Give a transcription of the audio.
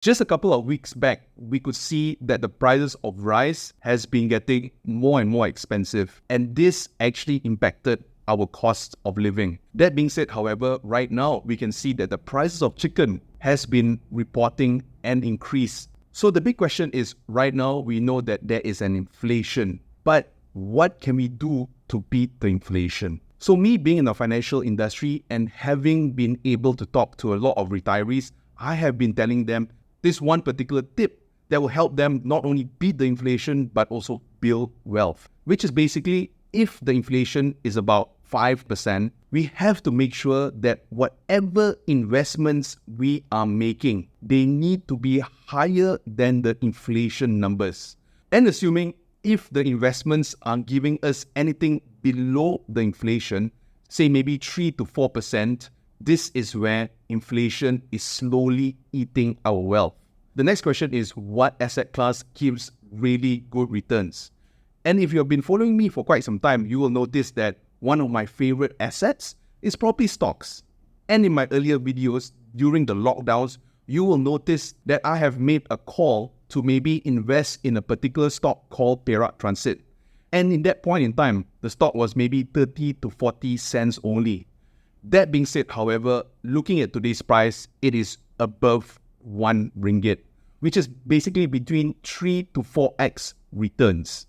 Just a couple of weeks back, we could see that the prices of rice has been getting more and more expensive, and this actually impacted our cost of living. That being said, however, right now we can see that the prices of chicken has been reporting an increase. So the big question is, right now we know that there is an inflation, but what can we do to beat the inflation? So me being in the financial industry and having been able to talk to a lot of retirees, I have been telling them this one particular tip that will help them not only beat the inflation but also build wealth, which is basically, if the inflation is about 5%, we have to make sure that whatever investments we are making, they need to be higher than the inflation numbers. And assuming if the investments are giving us anything below the inflation, say maybe 3 to 4%, this is where inflation is slowly eating our wealth. The next question is, what asset class gives really good returns? And if you have been following me for quite some time, you will notice that one of my favorite assets is probably stocks. And in my earlier videos during the lockdowns, you will notice that I have made a call to maybe invest in a particular stock called Perak Transit. And in that point in time, the stock was maybe 30 to 40 cents only. That being said, however, looking at today's price, it is above 1 ringgit, which is basically between 3 to 4x returns.